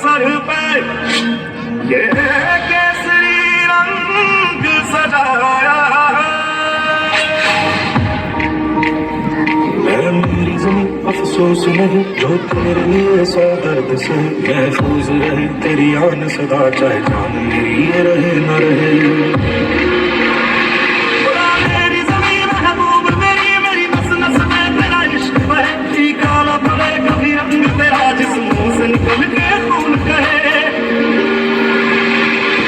Sir पे ये केसरी रंग सजाया मैं मेरी ज़मीं अफसोस नहीं जो तेरे लिए सौ दर्द से महफूज रहे तेरी आन सदा चाहे जान मेरी ये रहे न रहे मेरी ज़मीं महबूब मेरी नस नस में तेरा इश्क बहे काला पड़े कभी रंग तेरा जिस मुंह से निकल के खून कहे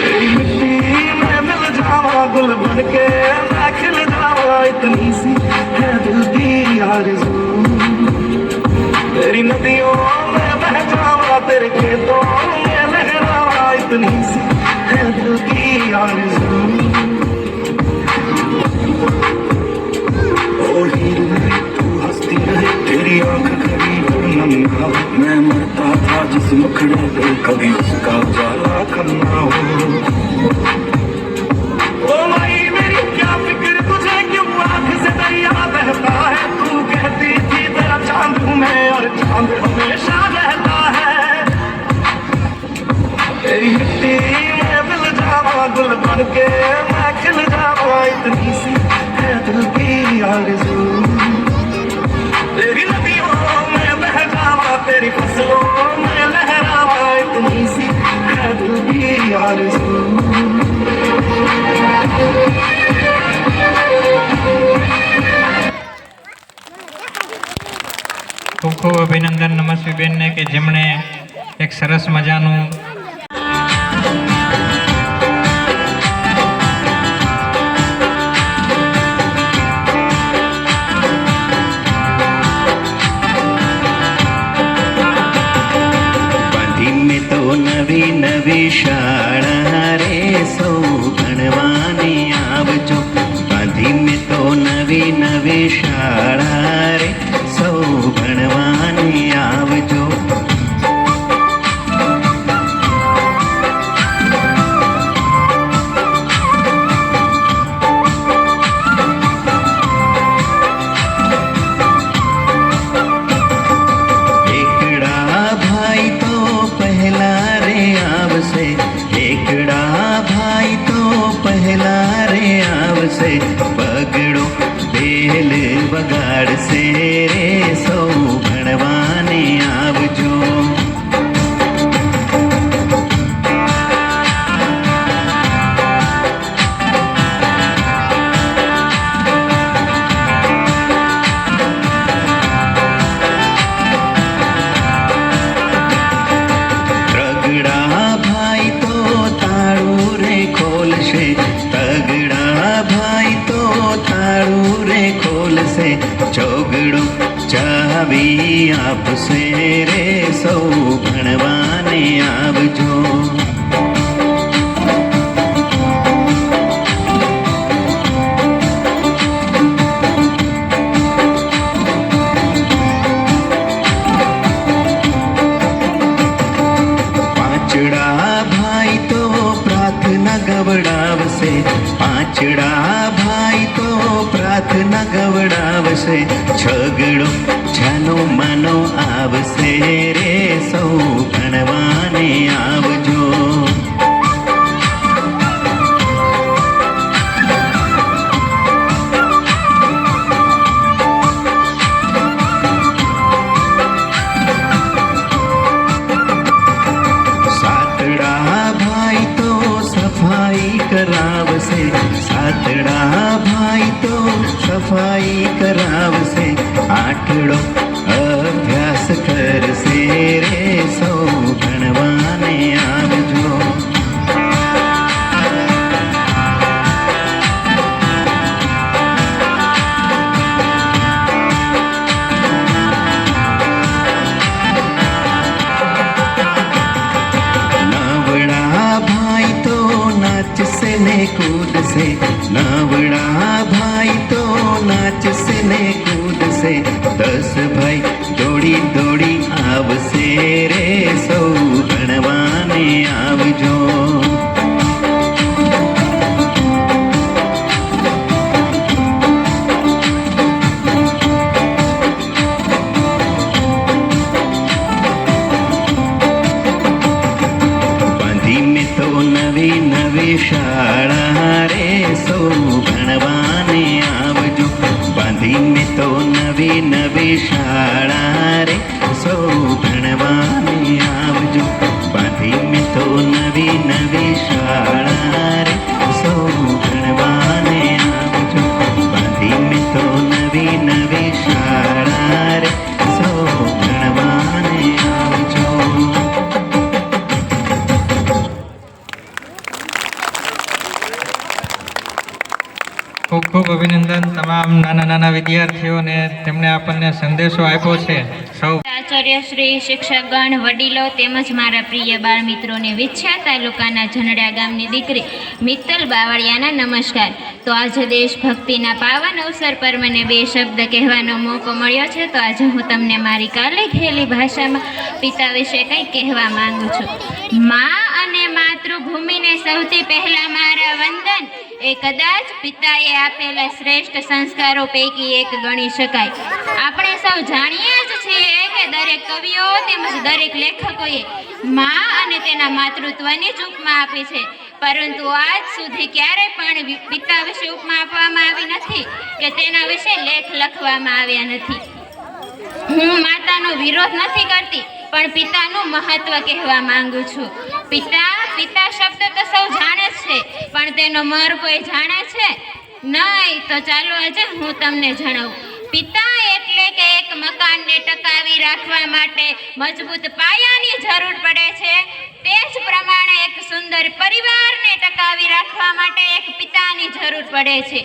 तेरी मिट्टी में मिल जावा गुल बन के मैं खिल जावा इतनी सी है दिल की आरज़ू तेरी नदियों में बह जावा तेरे खेतों में लहरावा इतनी सी है दिल की आरज़ू ओ हीर रहे तू हंसती रहे तेरी आंख खड़ी नम ना हो मैं मरता था जिस मुखड़े पे कभी उसका उजाला कम ना हो ओ माई मेरी क्या फिक्र तुझे क्यों आंख से दरिया बहता है तू कहती थी तेरा चांद हूँ मैं और चांद हमेशा रहता है तेरी मिट्टी में मिल जावा गुल बन के मैं खिल जावा इतनी सी है दिल की आरज़ू तेरी नदियों में बह जावा तेरी फसलों में लहरावा इतनी सी है दिल की आरज़ू ખૂબ ખૂબ અભિનંદન નમસ્વી બેનને કે જેમણે એક સરસ મજાનું બાંધી મેં તો નવી નવી શાળા રે સૌ ભણવાની આવજો બાંધી મેં તો નવી નવી શાળા રે સૌ ભણવાની આવજો એકડા ભાઈ તો પહેલા રે આવશે એકડા ભાઈ તો પહેલા રે આવશે પગડો બેલ વગાડશે રે સૌ ભણવાને આવજો તગડા ભાઈ તો તાળું રે ખોલશે તગડા ભાઈ તો તાળું રે ખોલશે ચોગડો ચાવી આપશે રે સૌ ભણવાને આવજો પાંચડા ભાઈ તો પ્રાર્થના ગવડાવશે પાંચડા ભાઈ તો પ્રાર્થના ગવડાવશે છગડો જાનો માનો આવશે રે સૌ ભણવાને આવજો સાતડા ભાઈ તો સફાઈ કરાવશે સાતડા ભાઈ તો સફાઈ કરાવશે આઠડો અભ્યાસ કરશે રે સૌ ભણવાને આવજો નવડા ભાઈ તો નાચશે ને કૂદશે નવડા ભાઈ તો નાચશે ને કૂદશે 10 ખૂબ અભિનંદન તમામ નાના નાના વિદ્યાર્થીઓને તેમણે આપણને સંદેશો આપ્યો છે. સૌ આચાર્ય શ્રી શિક્ષકગણ વડીલો તેમજ મારા પ્રિય બાળ મિત્રોને વિછ્યા તાલુકાના ઝનડા ગામની દીકરી મિત્તલ બાવળિયાના નમસ્કાર. તો આજે દેશભક્તિના પાવન અવસર પર મને 2 શબ્દ કહેવાનો મોકો મળ્યો છે. તો આજે હું તમને મારી કાલે ગયેલી ભાષામાં પિતા વિશે કંઈક કહેવા માંગુ છું. મા અને માતૃભૂમિને સૌથી પહેલા મારા વંદન. એ કદાચ પિતાએ આપેલા શ્રેષ્ઠ સંસ્કારો પૈકી એક ગણી શકાય. આપણે સૌ જાણીએ જ છીએ કે દરેક કવિઓ તેમજ દરેક લેખકોએ મા અને તેના માતૃત્વની જ ઉપમા આપી છે, પરંતુ આજ સુધી ક્યારેય પણ પિતા વિશે ઉપમા આપવામાં આવી નથી કે તેના વિશે લેખ લખવામાં આવ્યા નથી. હું માતાનો વિરોધ નથી કરતી, પણ પિતાનું મહત્વ કહેવા માંગુ છું. પિતા શબ્દ તો સૌ જાણે જ છે, પણ તેનો મર કોઈ જાણે છે નહીં. તો ચાલો આજે હું તમને જણાવું. પિતા એટલે કે એક મકાનને ટકાવી રાખવા માટે મજબૂત પાયાની જરૂર પડે છે, તે જ પ્રમાણે એક સુંદર પરિવારને ટકાવી રાખવા માટે એક પિતાની જરૂર પડે છે.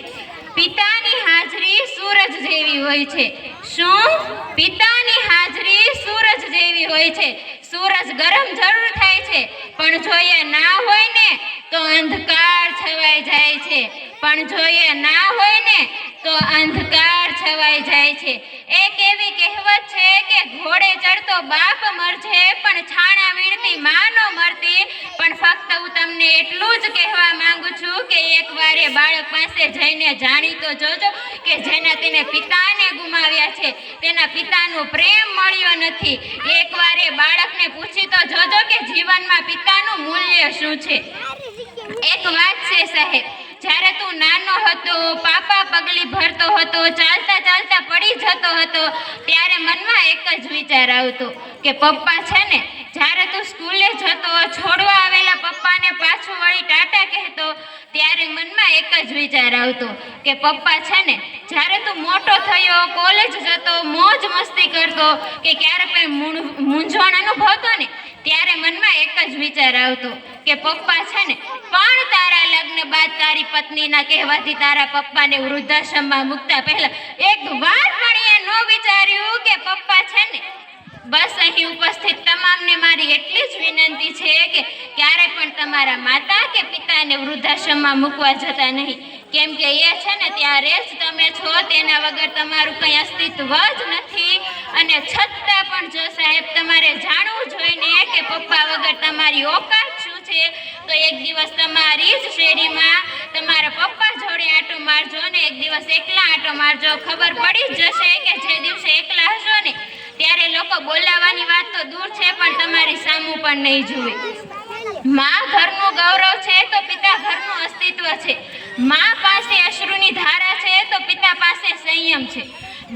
પિતાની હાજરી સૂરજ જેવી હોય છે. શું? પિતાની હાજરી સૂરજ જેવી હોય છે. સૂરજ ગરમ જરૂર થાય છે, પણ જો એ ના હોય ને તો અંધકાર છવાઈ જાય છે. પણ જો એ ના હોય ને તો અંધકાર છવાઈ જાય છે. એક એવી કહેવત છે કે ઘોડે ચડતો બાપ મરજે પણ છાણા વીણતી માં નો મરતી. પણ ફક્ત હું તમને એટલું જ કહેવા માંગુ છું કે એકવાર એ બાળક પાસે જઈને જાણી તો જોજો કે જેના તેને પિતાને ગુમાવ્યા છે તેના પિતાનો પ્રેમ મળ્યો નથી. એકવાર એ બાળકને પૂછી તો જોજો કે જીવનમાં પિતાનું મૂલ્ય શું છે. એક વાત છે સાહેબ, જ્યારે તું નાનો હતો, પાપા પગલી ભરતો હતો, ચાલતા ચાલતા પડી જતો હતો, ત્યારે મનમાં એક જ વિચાર આવતો કે પપ્પા છે ને, જ્યારે તું સ્કૂલે જતો, છોડવા આવેલા પપ્પાને પાછું વળી ટાટા કહેતો, ત્યારે મનમાં એક જ વિચાર આવતો કે પપ્પા છે ને, જ્યારે તું મોટો થયો, કોલેજ જતો, મોજ મસ્તી કરતો કે ક્યારેક કંઈ મૂંઝવણ અનુભવતો ને, ત્યારે મનમાં એક જ વિચાર આવતો કે પપ્પા છે ને, પણ તારા લગ્ન બાદ તારી પત્નીના કહેવાથી તારા પપ્પાને વૃદ્ધાશ્રમમાં મૂકતા પહેલા એક વાર પણ એ ન વિચાર્યું કે પપ્પા છે ને. બસ અહીં ઉપસ્થિત તમામને મારી એટલી જ વિનંતી છે કે ક્યારે પણ તમારા માતા કે પિતાને વૃદ્ધાશ્રમમાં મૂકવા જતા નહીં, કેમ કે એ છે ને ત્યારે જ તમે છો, તેના વગર તમારું કંઈ અસ્તિત્વ જ નથી. અને છતાં પણ જો સાહેબ તમારે જાણવું જોઈને કે પપ્પા વગર તમારી ઓકાત શું છે, તો એક દિવસ તમારી જ શેરીમાં તમારા પપ્પા જોડે આંટો મારજો ને એક દિવસ એકલા આંટો મારજો. ખબર પડી જ જશે કે જે દિવસે એકલા હશો ને ત્યારે લોકો બોલાવવાની વાત તો દૂર છે, પણ તમારી સામું પણ નહીં જુએ. માં ઘરનું ગૌરવ છે તો પિતા ઘરનું અસ્તિત્વ છે. માં પાસે અશ્રુની ધારા છે તો પિતા પાસે સંયમ છે.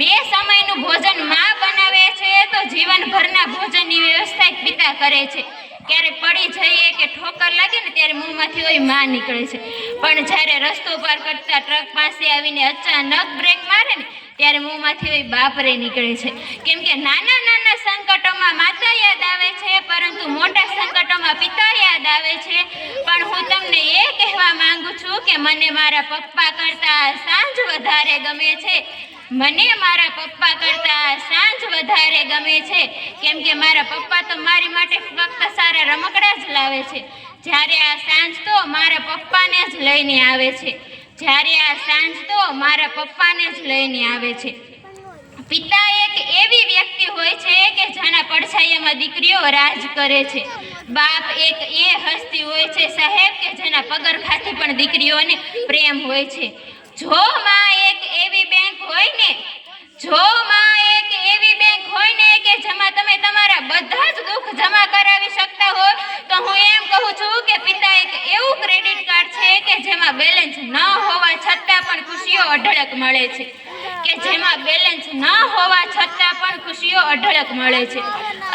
2 સમયનું ભોજન માં બનાવે છે તો જીવનભરના ભોજનની વ્યવસ્થા પિતા કરે છે. ક્યારેક પડી જઈએ કે ઠોકર લાગે ને ત્યારે મોંમાંથી ઓય માં નીકળે છે, પણ જ્યારે રસ્તો પાર કરતા ટ્રક પાસે આવીને અચાનક બ્રેક મારે ને ત્યારે મોંમાંથી ઓય બાપરે નીકળે છે. કેમ કે નાના નાના સંકટોમાં માતા યાદ આવે છે, પરંતુ મોટા સંકટોમાં પિતા યાદ આવે છે. પણ હું તમને એ કહેવા માંગુ છું કે મને મારા પપ્પા કરતા સાંજ વધારે ગમે છે. મને મારા પપ્પા કરતા સાંજ વધારે ગમે છે, કેમ કે મારા પપ્પા તો મારી માટે ફક્ત સારા રમકડા જ લાવે છે, જ્યારે આ સાંજ તો મારા પપ્પાને જ લઈને આવે છે. પિતા એક એવી વ્યક્તિ હોય છે કે જેના પડછાયામાં દીકરીઓ રાજ કરે છે. બાપ એક એ હસ્તી હોય છે સાહેબ કે જેના પગરખાથી પણ દીકરીઓને પ્રેમ હોય છે. જો માં એક એવી બેંક હોય ને કે જેમાં તમે તમારા બધા જ દુઃખ જમા કરાવી શકતા હો, તો હું એમ કહું છું કે પિતા એક એવું ક્રેડિટ કાર્ડ છે કે જેમાં બેલેન્સ ન હોવા છતાં પણ ખુશીઓ અઢળક મળે છે.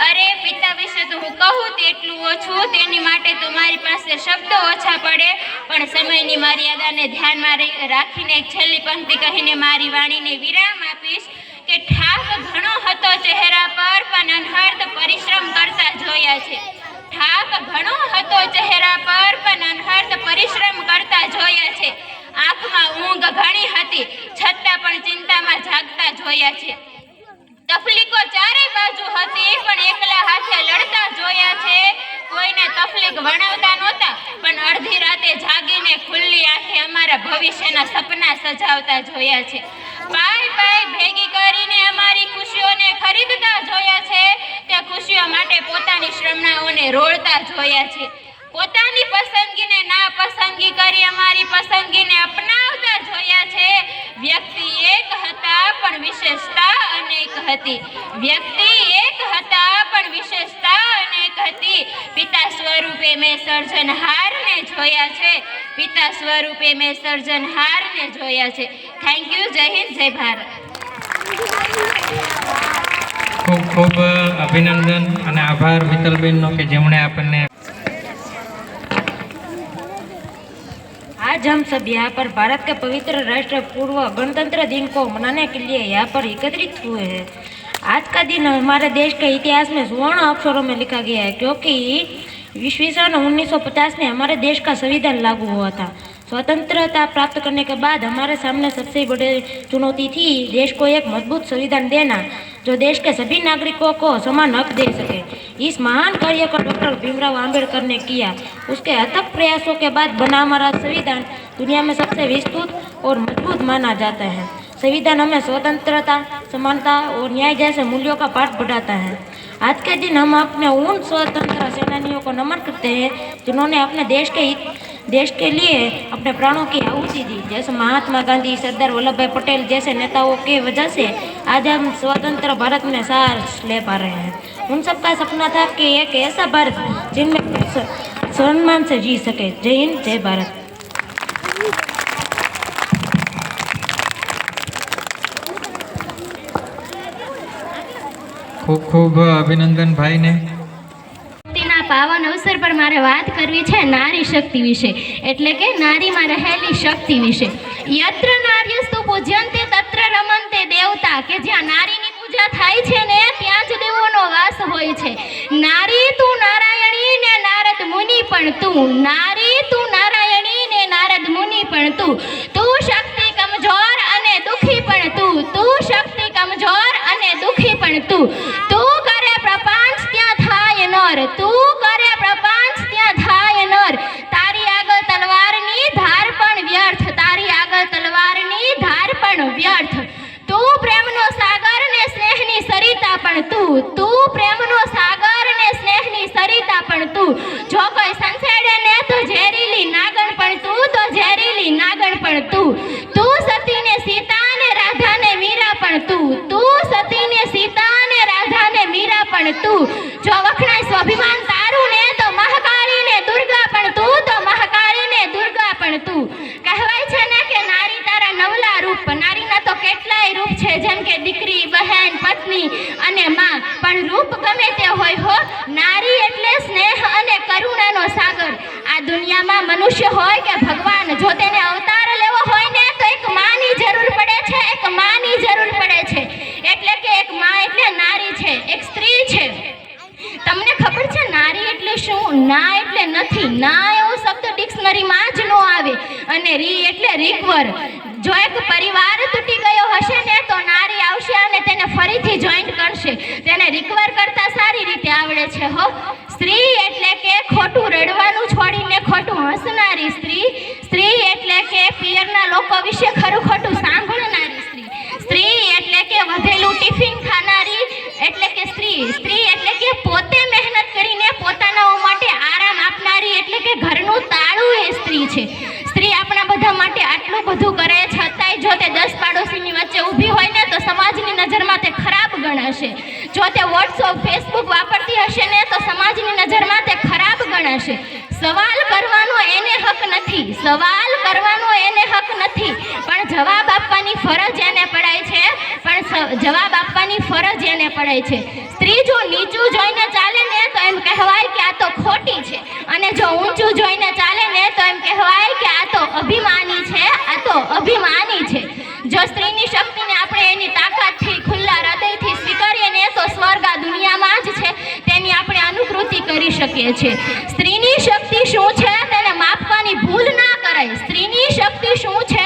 અરે પિતા વિશે તો હું કહું તેટલું ઓછું, તેની માટે તો મારી પાસે શબ્દો ઓછા પડે, પણ સમયની મર્યાદાને ધ્યાનમાં રાખીને એક છેલ્લી પંક્તિ કહીને મારી વાણીને વિરામ આપીશ કે ઠાક ઘણો હતો ચહેરા પર પણ અનહદ પરિશ્રમ કરતા જોયા છે. આંખમાં ઊંઘ ઘણી હતી, છતાં પણ ચિંતામાં જાગતા જોયા છે. તકલીફો ચારે બાજુ હતી, પણ એકલા હાથે લડતા જોયા છે. કોઈને તકલીફ વણાવતા નહોતા, પણ અડધી રાતે જાગીને ખુલ્લી આંખે અમારા ભવિષ્યના સપના સજાવતા જોયા છે. પાય પાય ભેગી કરીને અમારી ખુશીઓને ખરીદતા જોયા છે. તે ખુશીઓ માટે પોતાની શ્રમણાઓને રોળતા જોયા છે. પોતાની પસંદગીને ના પસંદગી કરી અમારી પસંદગીને અપનાવતા જોયા છે. વ્યક્તિ એક હતા, પણ વિશેષતા અનેક હતી. વ્યક્તિ એક હતા, પણ વિશેષતા અનેક હતી. પિતા સ્વરૂપે મેં સર્જનહારને જોયા છે. પિતા સ્વરૂપે મેં સર્જનહારને જોયા છે. Thank you. જય હિન્દ, જય ભારત. ખૂબ ખૂબ અભિનંદન અને આભાર મિત્તલબેનનો કે જેમણે આપણને आज हम सब यहाँ पर भारत के पवित्र राष्ट्र पूर्व गणतंत्र दिन को मनाने के लिए यहाँ पर एकत्रित हुए हैं। आज का दिन हमारे देश के इतिहास में स्वर्ण अक्षरों में लिखा गया है, क्योंकि ईस्वी सन 1950 में हमारे देश का संविधान लागू हुआ था। स्वतंत्रता प्राप्त करने के बाद हमारे सामने सबसे बड़ी चुनौती थी देश को एक मजबूत संविधान देना, जो देश के सभी नागरिकों को समान हक दे सके। इस महान कार्य को डॉक्टर भीमराव आम्बेडकर ने किया। उसके अथक प्रयासों के बाद बना हमारा संविधान दुनिया में सबसे विस्तृत और मजबूत माना जाता है। संविधान हमें स्वतंत्रता, समानता और न्याय जैसे मूल्यों का पाठ पढ़ाता है। आज के दिन हम अपने उन स्वतंत्र सेनानियों को नमन करते हैं जिन्होंने अपने देश के लिए अपने प्राणों की आहुति दी, जैसे महात्मा गांधी, सरदार वल्लभ भाई पटेल जैसे नेताओं की वजह से आज हम स्वतंत्र भारत में सांस ले पा रहे हैं। उन सब का सपना था कि एक ऐसा भारत जिनमें सम्मान से जी सके। जय हिंद, जय भारत। ખૂબ ખૂબ અભિનંદન ભાઈને. શક્તિના પાવન અવસર પર મારે વાત કરવી છે નારી શક્તિ વિશે, એટલે કે નારીમાં રહેલી શક્તિ વિશે. યત્ર નાર્યસ્તુ પૂજ્યંતે તત્ર રમન્તે દેવતા, કે જ્યાં નારીની પૂજા થાય છે ને ત્યાં જ દેવોનો વાસ હોય છે. નારી તું નારાયણી ને નારદ મુનિ પણ તું, નારી તું નારાયણી ને નારદ મુનિ પણ તું, તું શક્તિ કમજોર અને દુખી પણ તું, તું શક્તિ કમજોર અને દુખી પણ તું, તું કરે પ્રપંચ ત્યાં થાય નર, તું કરે પ્રપંચ ત્યાં થાય નર. તારી આગળ તલવારની ધાર પણ વ્યર્થ, તારી આગળ તલવારની ધાર પણ વ્યર્થ. તું પ્રેમનો સાગર ને સ્નેહની સરિતા પણ તું, તું પ્રેમનો સાગર ને સ્નેહની સરિતા પણ તું. જો કોઈ સંસેડે ને તો ઝેરીલી નાગણ પણ તું, તો ઝેરીલી નાગણ પણ તું. તું સતી ને સીતા ને રાધા ને મીરા પણ તું, તું સતી ને સીતા ને રાધા ને મીરા પણ તું. જો વખણાય સ્વાભિમાન તારું ને તો મહાકાળી ને દુર્ગા પણ તું, તો મહાકાળી ને દુર્ગા પણ તું. કહેવાય છે ને કે નારી તારા નવલા રૂપ, નારીના તો કેટલાય રૂપ છે, જેમ કે દીકરી, બહેન, પત્ની અને માં. પણ રૂપ ગમે તે હોય હો, નારી એટલે સ્નેહ અને કરુણાનો સાગર. આ દુનિયામાં મનુષ્ય હોય કે ભગવાન, જો તેને અવતાર લેવો હોય ને તો એક માની જરૂર પડે છે, એક માની જરૂર પડે છે. એટલે કે એક માં એટલે નારી છે, એક સ્ત્રી છે. તમને ખબર છે નારી એટલે શું? ના એટલે નથી. ના એવો શબ્દ ડિક્શનરીમાં જ ન આવે. અને રી એટલે રિકવર. જો એક પરિવાર તૂટી ગયો હશે ને તો નારી આવશે અને તેને ફરીથી જોઈન્ટ કરશે. તેને રિકવર કરતા સારી રીતે આવડે છે હો. સ્ત્રી એટલે કે ખોટું રડવાનું છોડીને ખોટું હસનારી સ્ત્રી. સ્ત્રી એટલે કે પિયરના લોકો વિશે ખરું ખોટું સાંભળનારી સ્ત્રી. સ્ત્રી એટલે કે વધેલું ટિફિન ખાનારી એટલે કે સ્ત્રી. સ્ત્રી એટલે કે પોતે મહેનત કરીને પોતાના માટે આરામ આપનારી એટલે કે ઘરનું તાળું એ સ્ત્રી છે. સ્ત્રી આપણા બધા માટે આટલું બધું કરે છતાંય જો તે 10 પાડોશીની વચ્ચે ઊભી હોય ને તો સમાજની નજરમાં તે ખરાબ ગણાશે. જો તે વોટ્સઅપ, ફેસબુક વાપરતી હશે ને તો સમાજની નજરમાં તે ખરાબ ગણાશે. સવાલ કરવાનો એને હક નથી, સવાલ કરવાનો એને હક નથી, પણ જવાબ આપવાની ફરજ એને પડાય છે. પણ જવાબ આપવાની ફરજ એને પડાય છે. સ્ત્રી જો નીચું જોઈને ચાલે ને તો એમ કહેવાય કે આ તો ખોટી છે, અને જો ઊંચું જોઈને ચાલે ને તો એમ કહેવાય કે આ તો અભિમાની છે, આ તો અભિમાની છે. જો સ્ત્રીની શક્તિને આપણે એની તાકાતથી, ખુલ્લા હૃદયથી સ્વીકારીએ ને તો સ્વર્ગ આ દુનિયામાં જ છે, તેની આપણે અનુકૃતિ કરી શકીએ છીએ. સ્ત્રીની શક્તિ શું છે તેને માપવાની ભૂલ ના કરાય. સ્ત્રીની શક્તિ શું છે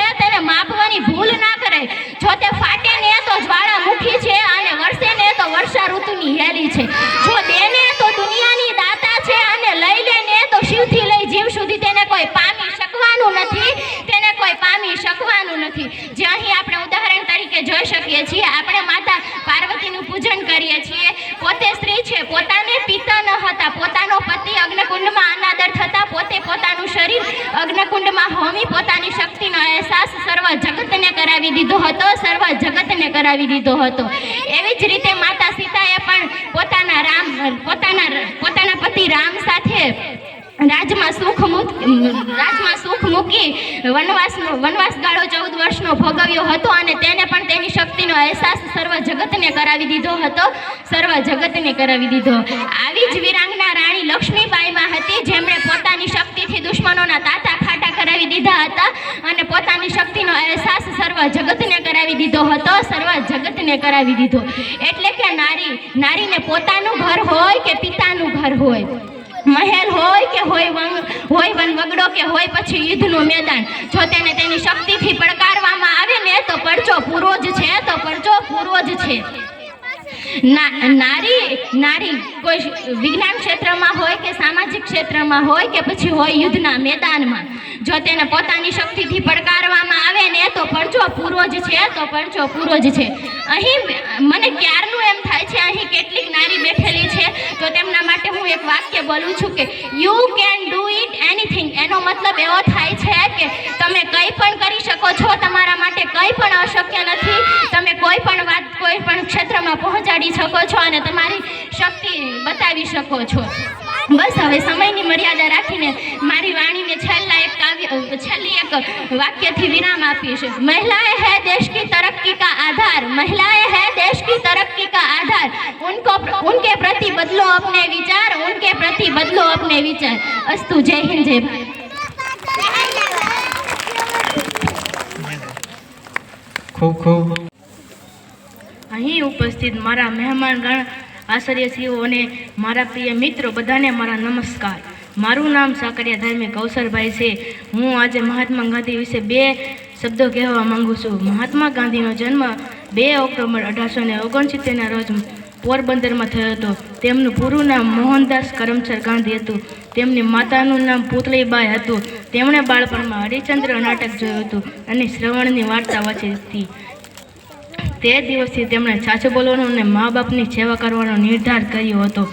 ભગવાનની હેલી છે. જો દેને તો દુનિયાની દાતા છે અને લઈ લેને તો શિવથી લઈ જીવ સુધી તેને કોઈ પામી શકવાનું નથી, તેને કોઈ પામી શકવાનું નથી. જે અહીં આપણે ઉદાહરણ તરીકે જોઈ શકીએ છીએ, આપણે માતા પાર્વતીનું પૂજન કરીએ છીએ. પોતે સ્ત્રી છે, પોતાને પિતા ન હતા, પોતાનો પતિ અગ્નિકુંડમાં અનાદર થતા પોતે પોતાનું શરીર અગ્નિકુંડમાં હોમી પોતાની શક્તિનો અહેસાસ સર્વ જગતને કરાવી દીધો હતો, સર્વ જગતને કરાવી દીધો હતો. એવી જ રીતે માતા સીતાએ પણ પોતાના પતિ રામ સાથે રાજમાં સુખ મૂકી વનવાસ ગાળો 14 વર્ષનો ભોગવ્યો હતો અને તેને પણ તેની શક્તિનો અહેસાસ સર્વ જગતને કરાવી દીધો હતો, સર્વ જગતને કરાવી દીધો. આવી જ વિરાંગના રાણી લક્ષ્મીબાઈમાં હતી, જેમણે પોતાની શક્તિથી દુશ્મનોના તાતા ખાટા કરાવી દીધા હતા અને પોતાની શક્તિનો અહેસાસ સર્વ જગતને કરાવી દીધો હતો, સર્વ જગતને કરાવી દીધો. એટલે કે નારીને પોતાનું ઘર હોય કે પિતાનું ઘર હોય, મહેલ હોય કે હોય વનવગડો કે હોય પછી યુદ્ધનું મેદાન, જો તેને તેની શક્તિથી પડકારવામાં આવે ને તો પડચો પૂરો જ છે, તો પડચો પૂરો જ છે. નારી કોઈ વિજ્ઞાન ક્ષેત્રમાં હોય કે સામાજિક ક્ષેત્રમાં હોય કે પછી હોય યુદ્ધના મેદાનમાં, જો તેને પોતાની શક્તિથી પડકારવામાં આવે ને તો પડચો પૂરો જ છે, તો પડચો પૂરો જ છે. અહીં મને ક્યારનું એમ થાય છે, અહીં કેટલીક નારી બેઠેલી છે તો તેમના માટે હું એક વાક્ય બોલું છું કે you can do it anything. એનો મતલબ એવો થાય છે કે તમે કંઈ પણ કરી શકો છો, તમારા માટે કંઈ પણ અશક્ય નથી, તમે કોઈ પણ વાત કોઈ પણ ક્ષેત્રમાં પહોંચાડી શકો છો અને તમારી શક્તિ બતાવી શકો છો. બસ હવે સમયની મર્યાદા રાખીને મારી વાણીને છેલ્લી એક વાક્યથી વિરામ આપીશ. મહિલાएं है देश की तरक्की का आधार, महिलाएं है देश की तरक्की का आधार. उनके प्रति बदलो अपने विचार, उनके प्रति बदलो अपने विचार. अस्तु. जय हिंद, जय भारत. ખૂબ ખૂબ અહીં ઉપસ્થિત મારા મહેમાનગણ, આચાર્યશ્રીઓ અને મારા પ્રિય મિત્રો બધાને મારા નમસ્કાર. મારું નામ સાકરિયા ધાર્મિક અવસરભાઈ છે. હું આજે મહાત્મા ગાંધી વિશે 2 શબ્દો કહેવા માંગુ છું. મહાત્મા ગાંધીનો જન્મ 2 ઓક્ટોબર 1869ના રોજ પોરબંદરમાં થયો હતો. તેમનું પૂરું નામ મોહનદાસ કરમચંદ ગાંધી હતું. તેમની માતાનું નામ પુતળીબાઈ હતું. તેમણે બાળપણમાં હરિશ્ચંદ્ર નાટક જોયું હતું અને શ્રવણની વાર્તા વાંચી હતી. તે દિવસથી તેમણે સાચું બોલવાનો અને મા બાપની સેવા કરવાનો નિર્ધાર કર્યો હતો.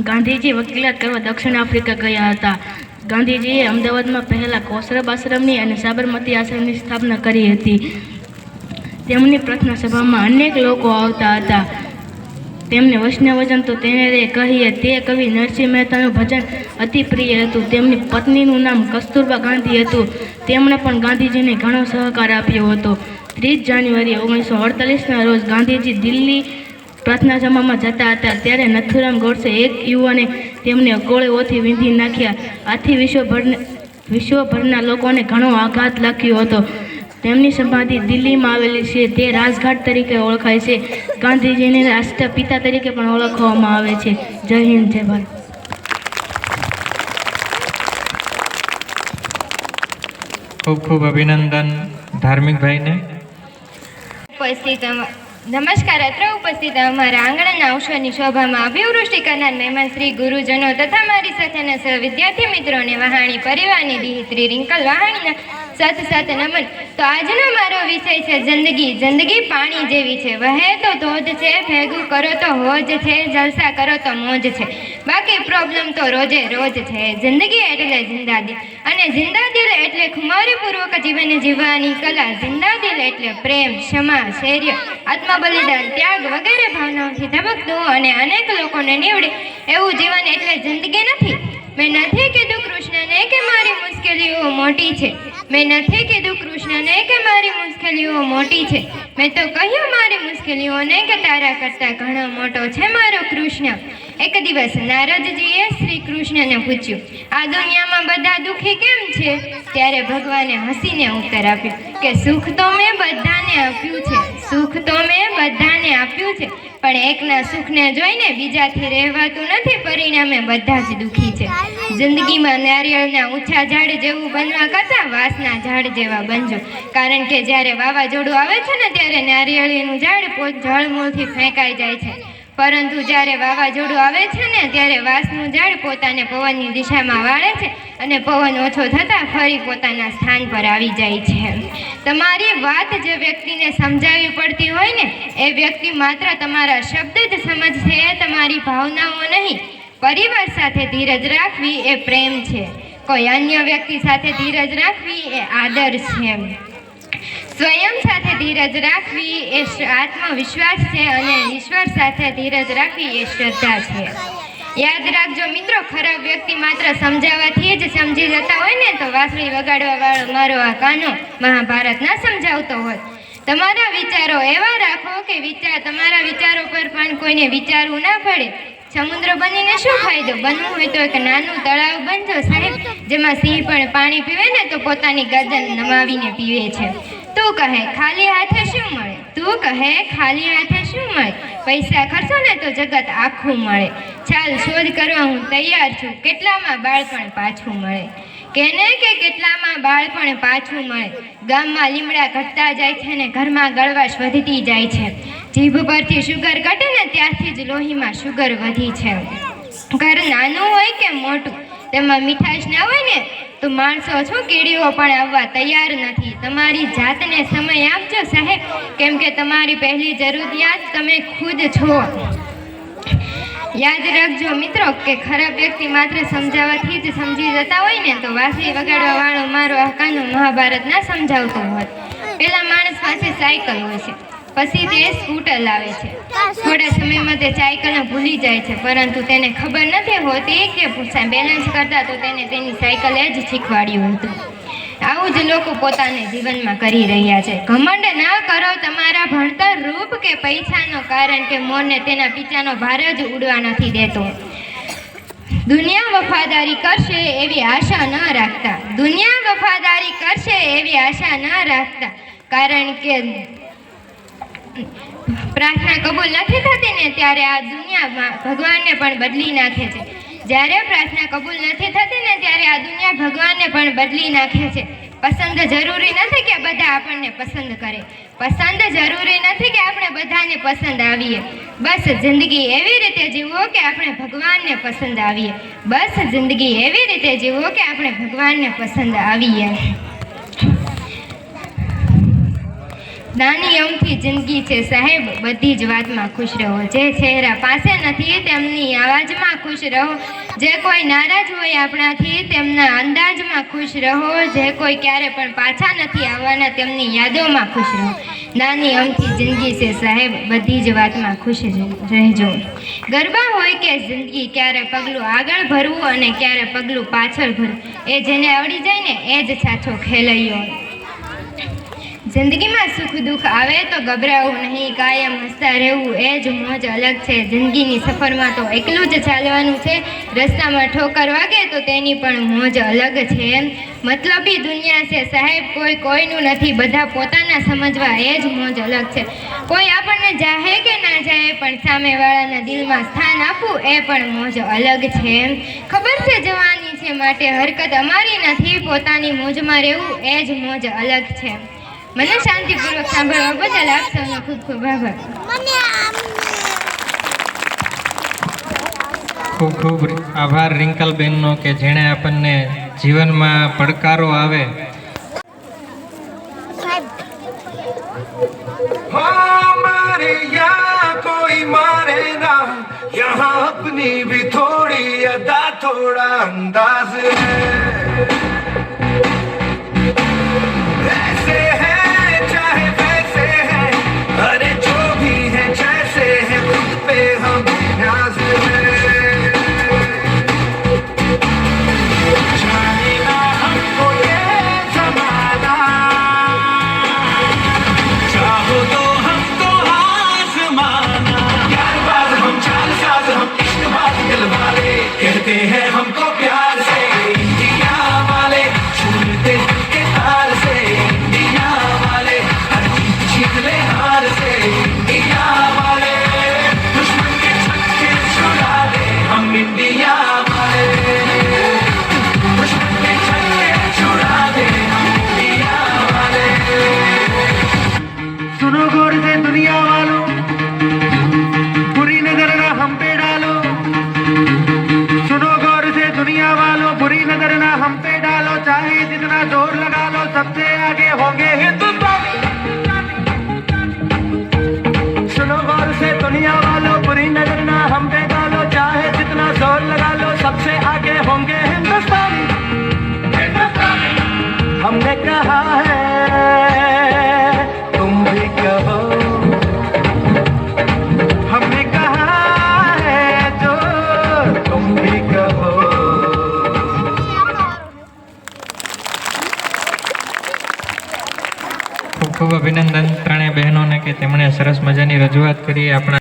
ગાંધીજી વકીલાત કરવા દક્ષિણ આફ્રિકા ગયા હતા. ગાંધીજીએ અમદાવાદમાં પહેલા કોસરબ આશ્રમની અને સાબરમતી આશ્રમની સ્થાપના કરી હતી. તેમની પ્રાર્થના સભામાં અનેક લોકો આવતા હતા. તેમને વૈષ્ણવજન તો તેને કહીએ તે કવિ નરસિંહ મહેતાનું ભજન અતિ પ્રિય હતું. તેમની પત્નીનું નામ કસ્તુરબા ગાંધી હતું. તેમણે પણ ગાંધીજીને ઘણો સહકાર આપ્યો હતો. 30 જાન્યુઆરી 1948ના રોજ ગાંધીજી દિલ્હી પ્રાર્થના સભામાં જતા હતા ત્યારે નથુરામ ગોડસે એક યુવાને તેમને ગોળીઓથી વીંધી નાખ્યા. આથી વિશ્વભરના લોકોને ઘણો આઘાત લાગ્યો હતો. તેમની સમાધિ દિલ્હીમાં આવેલી છે. તે રાજઘાટ તરીકે ઓળખાય છે. ગાંધીજીને રાષ્ટ્રપિતા તરીકે પણ ઓળખવામાં આવે છે. જય હિન્દ, જય ભારત. ખૂબ ખૂબ અભિનંદન ધાર્મિક ભાઈને. નમસ્કાર. અત્ર ઉપસ્થિત અમારા આંગણાના અવસરની શોભામાં અભિવૃષ્ટિ કરનાર મહેમાન શ્રી ગુરુજનો તથા મારી સાથેના સહ વિદ્યાર્થી મિત્રોને વહાણી પરિવારની દીહિત્રી રિંકલ વહાણીના સત નમન. તો આજનો મારો વિષય છે જિંદગી. જિંદગી પાણી જેવી છે, વહે તો ધોધ છે, ભેગું કરો તો હોજ છે, જલસા કરો તો મોજ છે, બાકી પ્રોબ્લેમ તો રોજે રોજ છે. જિંદગી એટલે જિંદાદિલ અને જિંદાદિલ એટલે ખુમારીપૂર્વક જીવન જીવવાની કલા. જિંદાદિલ એટલે પ્રેમ, ક્ષમા, શૌર્ય, આત્મબલિદાન, ત્યાગ વગેરે ભાવનાઓથી ધબકતું અને અનેક લોકોને નીવડે એવું જીવન એટલે જિંદગી નથી. મેં નથી કીધું કૃષ્ણને કે મારી મુશ્કેલીઓ મોટી છે. મેં નથી કીધું કૃષ્ણને કે મારી મુશ્કેલીઓ મોટી છે. મેં તો કહ્યું મારી મુશ્કેલીઓને કે તારા કરતાં ઘણો મોટો છે મારો કૃષ્ણ. એક દિવસ નારદજીએ શ્રી કૃષ્ણને પૂછ્યું, આ દુનિયામાં બધા દુઃખી કેમ છે? ત્યારે ભગવાને હસીને ઉત્તર આપ્યો કે સુખ તો મેં બધાને આપ્યું છે, સુખ તો મેં બધાને આપ્યું છે, પણ એકના સુખને જોઈને બીજાથી રહેવાતું નથી, પરિણામે બધા જ દુઃખી છે. જિંદગીમાં નારિયેળના ઊંચા ઝાડ જેવું બનવા કરતાં વાંસના ઝાડ જેવા બનજો. કારણ કે જ્યારે વાવાઝોડું આવે છે ને ત્યારે નારિયેળીનું ઝાડ જળમૂળથી ફેંકાઈ જાય છે, પરંતુ જ્યારે વાવાઝોડું આવે છે ને ત્યારે વાંસનું ઝાડ પોતાને પવનની દિશામાં વાળે છે અને પવન ઓછો થતાં ફરી પોતાના સ્થાન પર આવી જાય છે. તમારી વાત જે વ્યક્તિને સમજાવવી પડતી હોય ને એ વ્યક્તિ માત્ર તમારા શબ્દ જ સમજશે, તમારી ભાવનાઓ નહીં. પરિવાર સાથે ધીરજ રાખવી એ પ્રેમ છે. કોઈ અન્ય વ્યક્તિ સાથે ધીરજ રાખવી એ આદર છે. સ્વયં સાથે ધીરજ રાખવી એ આત્મવિશ્વાસ છે અને ઈશ્વર સાથે ધીરજ રાખવી એ શ્રદ્ધા છે. યાદ રાખજો મિત્રો, ખરાબ વ્યક્તિ માત્ર સમજાવવાથી જ સમજી જતા હોય ને તો વાંસળી વગાડવા વાળો મારો આ કાનો મહાભારત ના સમજાવતો હોત. તમારા વિચારો એવા રાખો કે તમારા વિચારો પર પણ કોઈને વિચારવું ના પડે. સમુદ્ર બનીને શું ફાયદો? બનવું હોય તો એક નાનું તળાવ બનજો સાહેબ, જેમાં સિંહ પણ પાણી પીવે ને તો પોતાની ગરદન નમાવીને પીવે છે. તું કહે ખાલી હાથે શું મળે? તું કહે ખાલી હાથે શું મળે? પૈસા ખર્ચો ને તો જગત આખું મળે. ચાલ શોધ કરવા હું તૈયાર છું, કેટલામાં બાળપણ પાછું મળે. કેને કે કેટલામાં બાળપણ પાછું મળે. ગામમાં લીમડા ઘટતા જાય છે ને ઘરમાં ગળવાશ વધતી જાય છે. જીભ પરથી શુગર ઘટે ને ત્યારથી જ લોહીમાં શુગર વધી છે. ઘર નાનું હોય કે મોટું, તેમાં મીઠાશ ના હોય ને તો માણસો શું કીડીઓ પણ આવવા તૈયાર નથી. તમારી જાતને સમય આપજો સાહેબ, કેમ કે તમારી પહેલી જરૂરિયાત તમે ખુદ છો. યાદ રાખજો મિત્રો કે ખરાબ વ્યક્તિ માત્ર સમજાવવાથી જ સમજી જતા હોય ને તો વાંસળી વગાડવા વાળો મારો આ કાનો મહાભારત ના સમજાવતો હોત. પેલા માણસ પાસે સાયકલ હોય છે, પછી તે સ્કૂટર લાવે છે. થોડા સમયમાં તે સાયકલને ભૂલી જાય છે, પરંતુ તેને ખબર નથી હોતી કે બેલેન્સ કરતા તો તેને તેની સાયકલે જ શીખવાડ્યું હતું. આવું જ લોકો પોતાને જીવનમાં કરી રહ્યા છે. ઘમંડ ના કરો તમારા ભણતર રૂપ કે પૈસાનો, કારણ કે મોરને તેના પિતાનો ભાર જ ઉડવા નથી દેતો. દુનિયા વફાદારી કરશે એવી આશા ન રાખતા. દુનિયા વફાદારી કરશે એવી આશા ન રાખતા, કારણ કે પ્રાર્થના કબૂલ નથી થતી ને ત્યારે આ દુનિયામાં ભગવાનને પણ બદલી નાખે છે. જ્યારે પ્રાર્થના કબૂલ નથી થતી ને ત્યારે આ દુનિયા ભગવાનને પણ બદલી નાખે છે. પસંદ જરૂરી નથી કે બધા આપણને પસંદ કરે. પસંદ જરૂરી નથી કે આપણે બધાને પસંદ આવીએ. બસ જિંદગી એવી રીતે જીવો કે આપણે ભગવાનને પસંદ આવીએ. બસ જિંદગી એવી રીતે જીવો કે આપણે ભગવાનને પસંદ આવીએ. નાની અમથી જિંદગી છે સાહેબ, બધી જ વાતમાં ખુશ રહો. જે ચહેરા પાસે નથી તેમની આવાજમાં ખુશ રહો. જે કોઈ નારાજ હોય આપણાથી તેમના અંદાજમાં ખુશ રહો. જે કોઈ ક્યારે પણ પાછા નથી આવવાના તેમની યાદોમાં ખુશ રહો. નાની અમથી જિંદગી છે સાહેબ, બધી જ વાતમાં ખુશ રહેજો. ગરબા હોય કે જિંદગી, ક્યારે પગલું આગળ ભરવું અને ક્યારે પગલું પાછળ ભરવું, એ જેને આવડી જાય ને એ જ સાચો ખેલૈયો. જિંદગીમાં સુખ દુઃખ આવે તો ગભરાવું નહીં, કાયમ હસતા રહેવું એ જ મોજ અલગ છે. જિંદગીની સફરમાં તો એકલું જ ચાલવાનું છે. રસ્તામાં ઠોકર વાગે તો તેની પણ મોજ અલગ છે. મતલબી દુનિયા છે સાહેબ, કોઈ કોઈનું નથી, બધા પોતાના સમજવા એ જ મોજ અલગ છે. કોઈ આપણને જાહે કે ના જાય પણ સામેવાળાના દિલમાં સ્થાન આપવું એ પણ મોજ અલગ છે. ખબર છે જવાની છે માટે હરકત અમારી નથી, પોતાની મોજમાં રહેવું એ જ મોજ અલગ છે. મને શાંતિપૂર્વક સાંભળવા બદલ આપ સૌનો ખૂબ ખૂબ આભાર. ખૂબ ખૂબ આભાર રિંકલબેનનો કે જેણે આપણને જીવનમાં પડકારો આવે हमारे यहाँ कोई मारे ना, यहाँ अपनी भी थोड़ी अदा थोड़ा अंदाज है. ऐसे है चाहे वैसे है, अरे जो भी है जैसे है खुद पे हम नाज है. जाने ना हमको ये जमाना, चाहो तो हमको आजमाना. प्यारबाज हम चालसाज हम इश्कबाज दिल वाले, कहते हैं हमको प्यार से इंडिया वाले. हमने कहा है तुम भी कहो, हमने कहा है जो तुम भी कहो. ખૂબ ખૂબ અભિનંદન ત્રણેય બહેનોને કે તેમણે સરસ મજાની રજૂઆત કરી આપણા